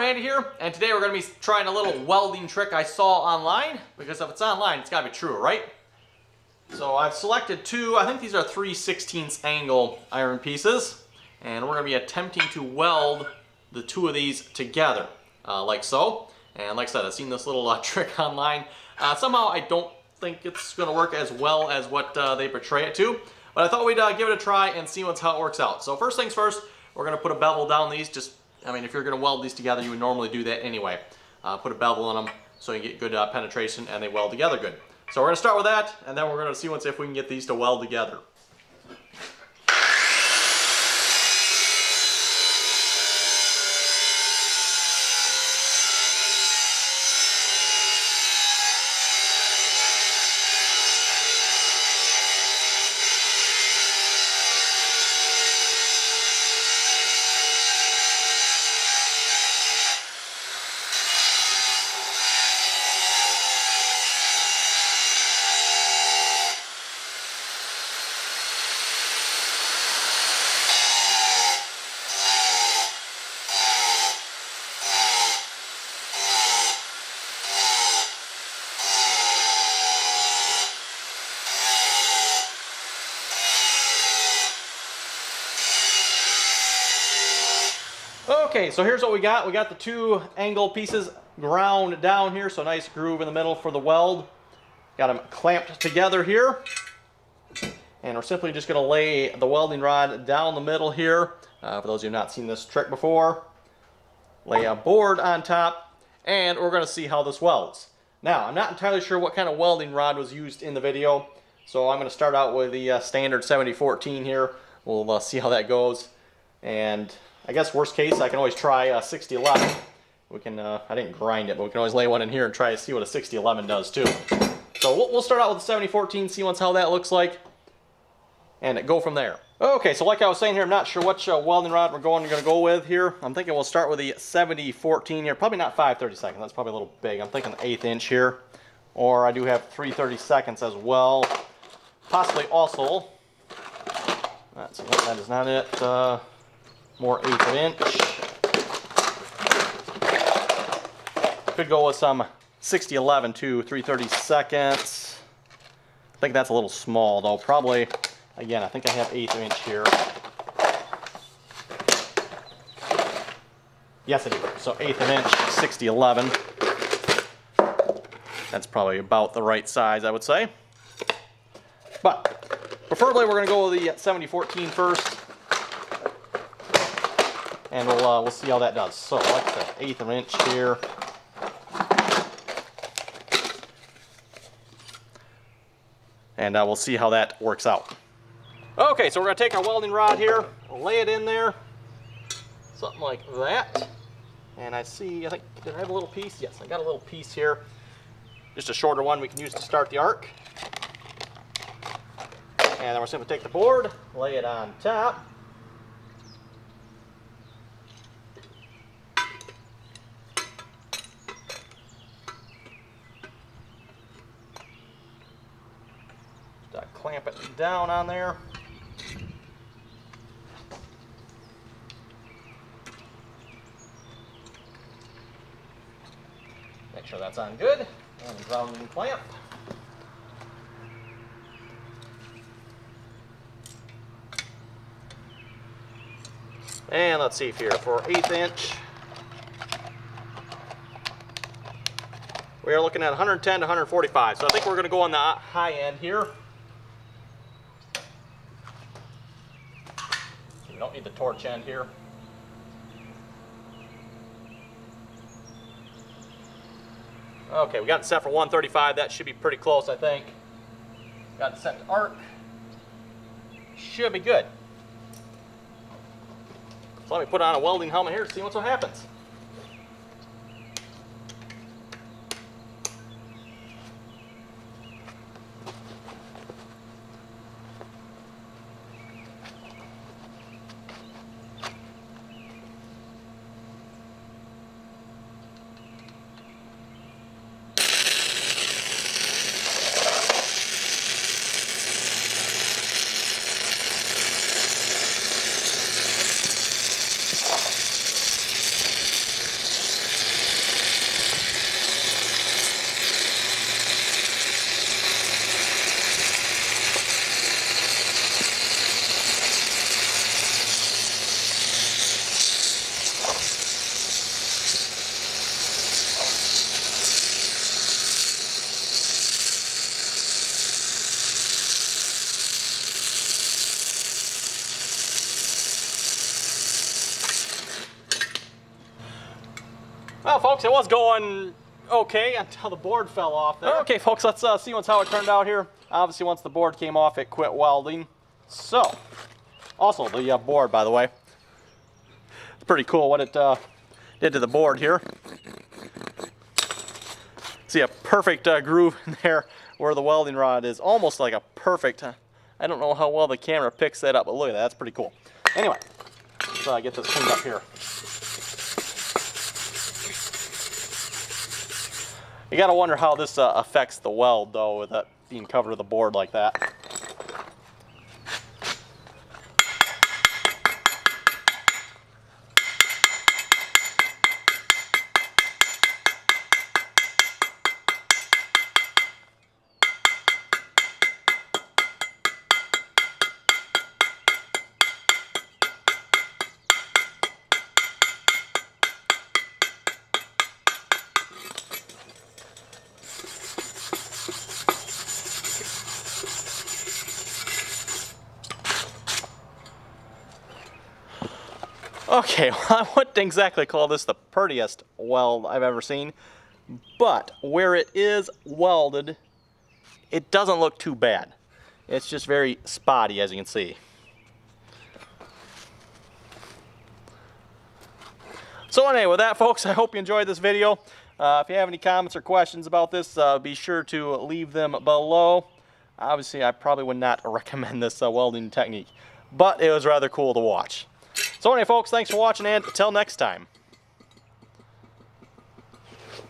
Randy here, and today we're going to be trying a little welding trick I saw online, because if it's online, it's got to be true, right? So I've selected two, I think these are 3/16 angle iron pieces, and we're going to be attempting to weld the two of these together, like so. And like I said, I've seen this little trick online. Somehow I don't think it's going to work as well as what they portray it to, but I thought we'd give it a try and see how it works out. So first things first, we're going to put a bevel down these. I mean, if you're going to weld these together, you would normally do that anyway. Put a bevel in them so you get good penetration and they weld together good. So we're going to start with that, and then we're going to see if we can get these to weld together. Okay, so here's what we got. We got the two angle pieces ground down here, so nice groove in the middle for the weld. Got them clamped together here. And we're simply just going to lay the welding rod down the middle here. For those of you who have not seen this trick before, lay a board on top, and we're going to see how this welds. Now, I'm not entirely sure what kind of welding rod was used in the video, so I'm going to start out with the standard 70-14 here. We'll see how that goes. And I guess worst case, I can always try 60-11. We can, I didn't grind it, but we can always lay one in here and try to see what a 60-11 does too. So we'll start out with the 70-14, see how that looks like, and go from there. Okay, so like I was saying here, I'm not sure which welding rod we're going to go with here. I'm thinking we'll start with the 70-14 here. Probably not 5/32. That's probably a little big. I'm thinking the 1/8 inch here. Or I do have 3/32 as well. Possibly also, that's it, that is not it. More 1/8 inch. Could go with some 60-11 too, 3/32. I think that's a little small though. Probably, again, I think I have 1/8 inch here. Yes, I do. So 1/8 inch, 60-11. That's probably about the right size, I would say. But preferably, we're going to go with the 70-14 first. And we'll see how that does. So, like I said, 1/8 inch here. And we'll see how that works out. Okay, so we're going to take our welding rod here, lay it in there, something like that. And I think, did I have a little piece? Yes, I got a little piece here. Just a shorter one we can use to start the arc. And then we're simply take the board, lay it on top. Clamp it down on there. Make sure that's on good. And grounding clamp. And let's see here, for 1/8 inch, we are looking at 110 to 145. So I think we're going to go on the high end here. We don't need the torch end here. Okay, we got it set for 135. That should be pretty close, I think. Got it set to arc. Should be good. So let me put on a welding helmet here to see what happens. Well, folks, it was going okay until the board fell off there. Okay, folks, let's see how it turned out here. Obviously, once the board came off, it quit welding. So, also the board, by the way. It's pretty cool what it did to the board here. See a perfect groove in there where the welding rod is, almost like a perfect. I don't know how well the camera picks that up, but look at that, that's pretty cool. Anyway, let's get this cleaned up here. You gotta wonder how this affects the weld, though, with it being covered with the board like that. Okay, well, I wouldn't exactly call this the prettiest weld I've ever seen, but where it is welded, it doesn't look too bad. It's just very spotty, as you can see. So anyway, with that, folks, I hope you enjoyed this video. If you have any comments or questions about this, be sure to leave them below. Obviously, I probably would not recommend this welding technique, but it was rather cool to watch. So anyway, folks, thanks for watching, and until next time.